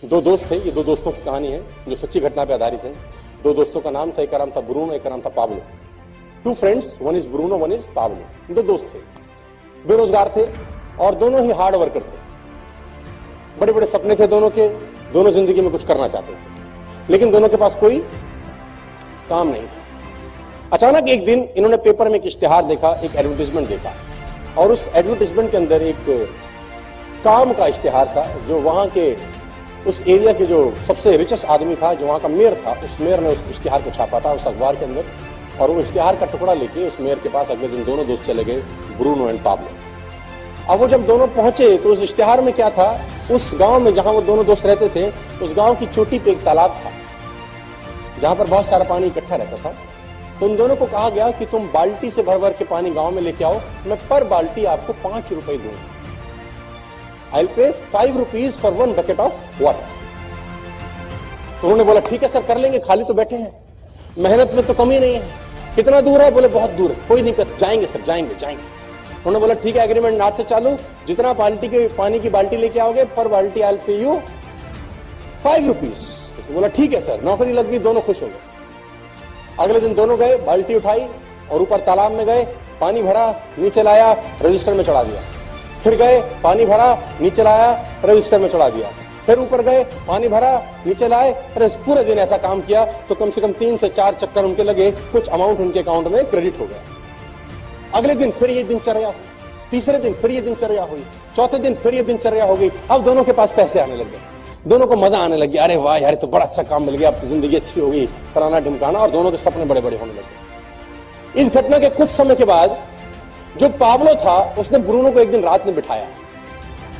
दो दोस्त थे, ये दो दोस्तों की कहानी है जो सच्ची घटना पे आधारित है। दो दोस्तों का नाम था, एक का नाम था ब्रूनो, एक का नाम था Pablo. Two friends, one is Bruno, one is Pablo. दो दोस्त थे, बेरोजगार थे और दोनों ही हार्ड वर्कर थे। बड़े बड़े सपने थे दोनों के, दोनों जिंदगी में कुछ करना चाहते थे, लेकिन दोनों के पास कोई काम नहीं था। अचानक एक दिन इन्होंने पेपर में एक इश्तिहार देखा, एक एडवर्टाइजमेंट देखा, और उस एडवर्टाइजमेंट के अंदर एक काम का इश्तिहार था जो वहां के उस एरिया के जो सबसे रिचेस्ट आदमी था, जो वहां का मेयर था, उस मेयर ने उस इश्तिहार को छापा था उस अखबार के अंदर। और वो इश्तिहार का टुकड़ा लेके उस मेयर के पास अगले दिन दोनों दोस्त चले गए, ब्रूनो एंड पाब्लो। अब वो जब दोनों पहुंचे तो उस इश्तिहार में क्या था, उस गांव में जहां वो दोनों दोस्त रहते थे, उस गांव की चोटी पे एक तालाब था जहां पर बहुत सारा पानी इकट्ठा रहता था। तो उन दोनों को कहा गया कि तुम बाल्टी से भर भर के पानी गांव में लेके आओ, मैं पर बाल्टी आपको 5 रुपए दूंगा। I'll pay 5 rupees for 1 bucket of water। तो उन्होंने बोला ठीक है सर, कर लेंगे, खाली तो बैठे हैं, मेहनत में तो कमी नहीं है। कितना दूर है? बोले बहुत दूर है। कोई नहीं, जाएंगे सर, जाएंगे। उन्होंने बोला ठीक है, एग्रीमेंट आज से चालू, जितना बाल्टी के पानी की बाल्टी लेके आओगे पर बाल्टी I'll pay you 5 rupees। उसने बोला ठीक है सर, नौकरी लग गई, दोनों खुश हो गए। अगले दिन दोनों गए, बाल्टी उठाई और ऊपर तालाब में गए, पानी भरा, नीचे लाया, रजिस्टर में चढ़ा दिया। फिर गए, पानी भरा, नीचे लाया, रजिस्टर में चढ़ा दिया। फिर ऊपर गए, पानी भरा, नीचे लाए। पूरे दिन ऐसा काम किया तो कम से कम 3 से 4 चक्कर उनके लगे, कुछ अमाउंट उनके अकाउंट में क्रेडिट हो गया। अगले दिन फिर ये दिनचर्या, तीसरे दिन फिर ये दिनचर्या हुई, चौथे दिन फिर ये दिनचर्या हो गई। अब दोनों के पास पैसे आने लग गए, दोनों को मजा आने लग गया। अरे वाह यार, तो बड़ा अच्छा काम मिल गया, अब तो जिंदगी अच्छी हो गई, फलाना ढिमकाना, और दोनों के सपने बड़े बड़े होने लगे। इस घटना के कुछ समय के बाद जो पाब्लो था उसने ब्रूनो को एक दिन रात में बिठाया।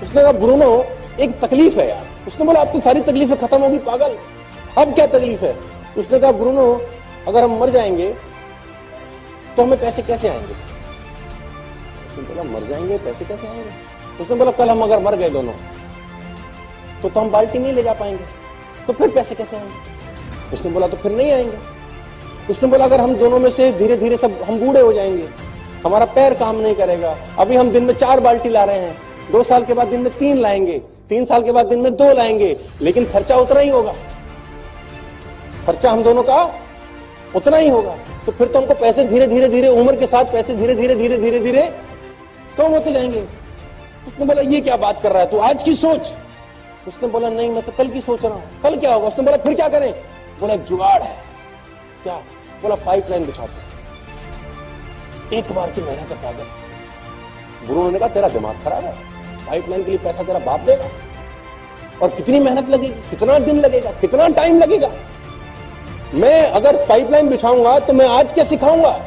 उसने कहा ब्रूनो, एक तकलीफ है यार। उसने बोला अब तो सारी तकलीफें खत्म होगी पागल, अब क्या तकलीफ है? उसने कहा ब्रूनो, अगर हम मर जाएंगे तो हमें पैसे कैसे आएंगे? उसने बोला मर जाएंगे, पैसे कैसे आएंगे? उसने बोला कल हम अगर मर गए दोनों तो हम बाल्टी नहीं ले जा पाएंगे, तो फिर पैसे कैसे आएंगे? उसने बोला तो फिर नहीं आएंगे। उसने बोला अगर हम दोनों में से धीरे धीरे सब हम बूढ़े हो जाएंगे, हमारा पैर काम नहीं करेगा, अभी हम दिन में 4 बाल्टी ला रहे हैं, 2 साल के बाद दिन में 3 लाएंगे, 3 साल के बाद दिन में 2 लाएंगे, लेकिन खर्चा उतना ही होगा, खर्चा हम दोनों का उतना ही होगा। तो फिर तो हमको पैसे धीरे धीरे धीरे, उम्र के साथ पैसे धीरे धीरे धीरे धीरे धीरे कम होते जाएंगे। उसने बोला ये क्या बात कर रहा है तू, आज की सोच। उसने बोला नहीं, मैं तो कल की सोच रहा हूं, कल क्या होगा? उसने बोला फिर क्या करें? बोला एक जुगाड़ है। क्या? बोला पाइपलाइन बिछाते, एक बार की मेहनत है पागल। ब्रूनो ने कहा तेरा दिमाग खराब है, पाइपलाइन के लिए पैसा तेरा बाप देगा, और कितनी मेहनत लगेगी, कितना दिन लगेगा, कितना टाइम लगेगा? मैं अगर पाइपलाइन बिछाऊंगा तो मैं आज क्या सिखाऊंगा,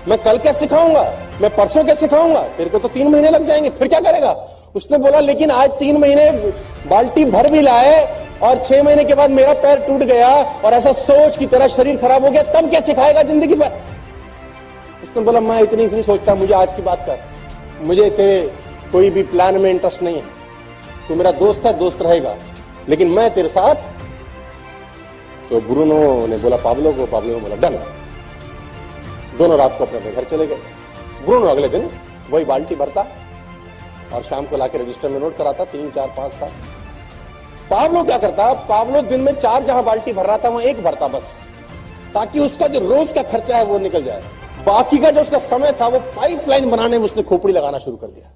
मैं कल क्या सिखाऊंगा, मैं परसों क्या सिखाऊंगा? तेरे को तो 3 महीने लग जाएंगे, फिर क्या करेगा? उसने बोला लेकिन आज 3 महीने बाल्टी भर भी लाए और 6 महीने के बाद मेरा पैर टूट गया और ऐसा सोच की तरह शरीर खराब हो गया, तब क्या सिखाएगा जिंदगी भर? उसने बोला मैं इतनी नहीं सोचता, मुझे आज की बात कर, मुझे तेरे कोई भी प्लान में इंटरेस्ट नहीं है, तू मेरा दोस्त है, दोस्त रहेगा, लेकिन मैं तेरे साथ। तो ब्रूनो ने बोला पाब्लो को, पाब्लो ने बोला डन। दोनों रात को अपने घर चले गए। ब्रूनो अगले दिन वही बाल्टी भरता और शाम को लाके रजिस्टर में नोट कराता, 3, 4, 5, 7। पाब्लो क्या करता, पाब्लो दिन में 4 जहां बाल्टी भर रहा था वहां 1 भरता बस, ताकि उसका जो रोज का खर्चा है वो निकल जाए। बाकी का जो उसका समय था वो पाइपलाइन बनाने में उसने खोपड़ी लगाना शुरू कर दिया।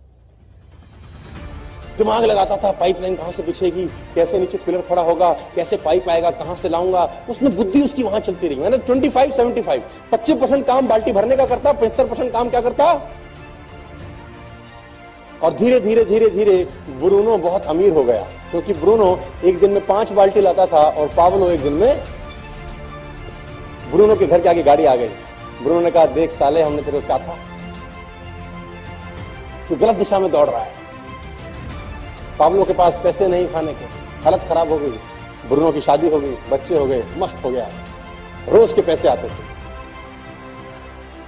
दिमाग लगाता था पाइपलाइन कहां से बिछेगी, कैसे नीचे पिलर खड़ा होगा, कैसे पाइप आएगा, कहां से लाऊंगा। उसमें बुद्धि उसकी वहां चलती रही। मैंने 25-75 25% काम बाल्टी भरने का करता, 75% काम क्या करता। और धीरे धीरे धीरे धीरे ब्रूनो बहुत अमीर हो गया, क्योंकि ब्रूनो एक दिन में 5 बाल्टी लाता था और पाब्लो एक दिन में। ब्रूनो के घर के आगे गाड़ी आ गई। ब्रूनो ने कहा देख साले, हमने तेरे को कहा था, तू गलत दिशा में दौड़ रहा है। पाब्लो के पास पैसे नहीं खाने के, हालत खराब हो गई, ब्रूनो की शादी हो गई, बच्चे हो गए, मस्त हो गया, रोज के पैसे आते थे।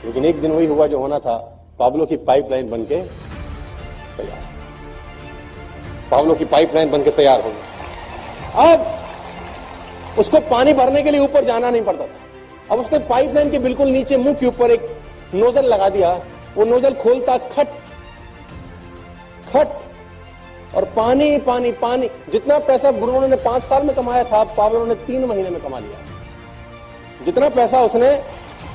लेकिन एक दिन वही हुआ जो होना था, पाब्लो की पाइपलाइन बनके तैयार, पाब्लो की पाइपलाइन बनके तैयार हो गई। अब उसको पानी भरने के लिए ऊपर जाना नहीं पड़ता था। अब उसने पाइपलाइन के बिल्कुल नीचे मुंह के ऊपर एक नोजल लगा दिया। वो नोजल खोलता, खट खट और पानी पानी पानी। जितना पैसा ब्रूनो ने 5 साल में कमाया था, पाब्लो ने 3 महीने में कमा लिया। जितना पैसा उसने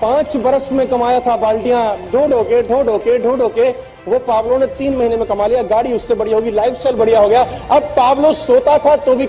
5 बरस में कमाया था, बाल्टियां ढो ढो के, वो पाब्लो ने 3 महीने में कमा लिया। गाड़ी उससे बढ़िया होगी, लाइफस्टाइल बढ़िया हो गया। अब पाब्लो सोता था तो भी